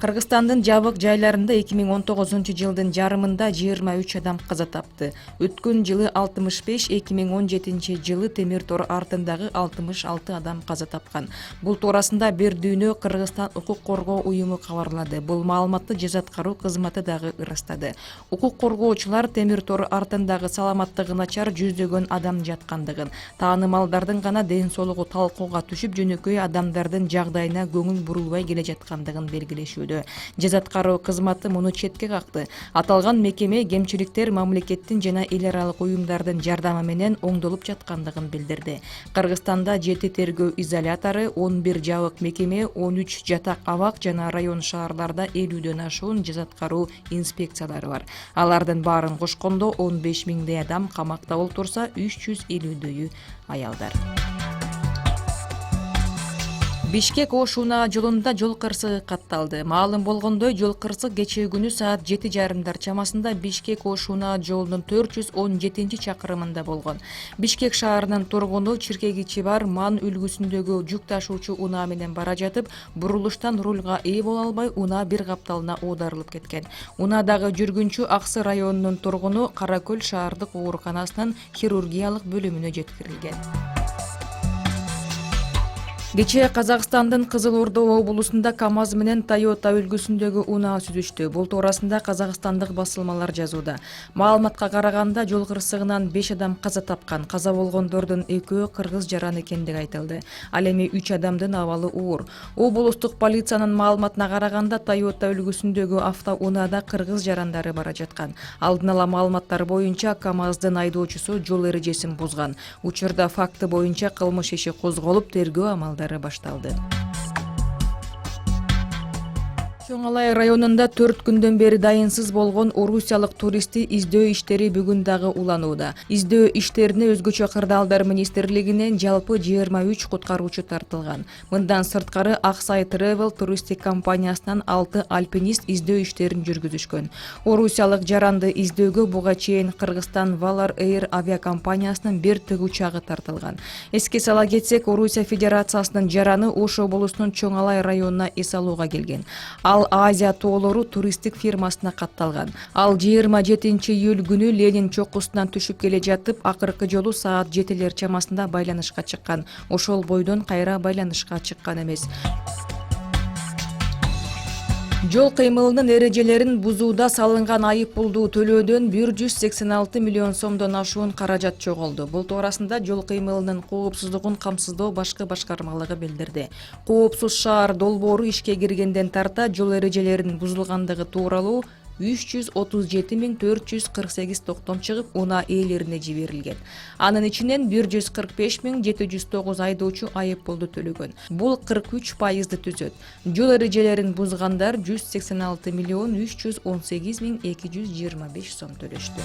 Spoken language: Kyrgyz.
Кыргызстандын жабык жайларында 2019-жылдын жарымында 23 адам каза тапты. Өткөн жылы 65, 2017-жылы темир тор артындагы 66 адам каза тапкан. Бул туурасында Бир дүйнө Кыргызстан укук коргоо уюму кабарлады. Бул маалыматты Жаза аткаруу кызматы дагы ырастады. Укук коргоочулар темир тор артындагы саламаттыгы начар жүздөгөн адам жаткандыгын, таанымалдардын гана ден соолугу талкууга түшүп, жөнөкөй адамдардын жагдайына көңүл бурулбай келе жаткандыгын белгилешүүдө. Жаза аткаруу кызматы муну четке какты. Аталган мекеме кемчиликтер мамлекеттин жана эл аралык уюмдардын жардамы менен оңдолуп жаткандыгын билдирди. Кыргызстанда 7 тергөө изолятору, 11 жабык мекеме, 13 жатак абак жана район шаарларда 50дөн ашуун жаза аткаруу инспекциялары бар. Алардын баарын кошкондо 15 миңдей адам камакта олтурса, 350дөйү аялдар. Бишкек-Ош Унаа жолунда жол кырсыгы катталды. Маалым болгондой, жол кырсык кечээ күнү саат 7:30 чамасында Бишкек-Ош Унаа жолунун 417-чакырымында болгон. Бишкек шаарынын тургуну чиркегичи бар Ман үлгүсүндөгү жүк ташуучу унаа менен бара жатып, бурулуштан рульга ээ боло албай, унаа бир капталына оодарылып кеткен. Унаадагы жүргүнчү Аксы районунун тургуну Кара Көл шаардык ооруканасынын хирургиялык бөлүмүнө жеткирилген. Кечээ Казакстандын Кызыл Ордо облусунда КАМАЗ менен Toyota үлгүсүндөгү унаа сүзүштү. Бул туурасында казакстандык басылмалар жазууда. Маалыматка караганда, жол кырсыгынан 5 адам каза тапкан. Каза болгондордун 2-өө кыргыз жаран экендиги айтылды. Ал эми 3 адамдын абалы оор. Облустук полициянын маалыматына караганда, Toyota үлгүсүндөгү автоунаада кыргыз жарандары бара жаткан. Алдын ала маалыматтар боюнча, КАМАЗдын айдоочусу жол эрежесин бузган. Учурда факты боюнча кылмыш иши козголуп, тергөө амалдары башталды. Чоң Алай районунда 4 күндөн бери дайынсыз болгон орусиялык туристти издөө иштери бүгүн дагы уланууда. Издөө иштерине өзгөчө кырдаалдар министрлигинен жалпы 23 куткаруучу тартылган. Мындан сырткары Аксай Travel туристтик компаниясынан 6 альпинист издөө иштерин жүргүзүшкөн. Орусиялык жаранды издөөгө буга чейин Кыргызстан Valar Air авиакомпаниясынын бир тыгучагы тартылган. Эске сала кетсек, Орусия Федерациясынын жараны Ош облусунун Чоң Алай районуна эс алууга келген. Ал Азия тоолору туристтик фирмасына катталган. Ал 27-июль күнү Ленин чокусунан түшүп келе жатып, акыркы жолу саат 7 чамасында байланышка чыккан. Ошол бойдон кайра байланышка чыккан эмес. Жол кыймылынын эрежелерин бузууда салынган айып пулду төлөөдөн 186 миллион сомдон ашуун каражат жоголду. Бул туурасында жол кыймылынын коопсуздугун камсыздоо башкы башкармалыгы билдирди. Коопсуз шаар долбоору ишке киргенден тарта жол эрежелеринин бузулгандыгы тууралуу 337.448 токтом чыгып, унаа ээлерине жиберилген. Анын ичинен 145.709 айдоочу айып пулду төлөгөн. Бул 43% түзөт. Жол эрежелерин бузгандар 186.318.225 сом төлөштү.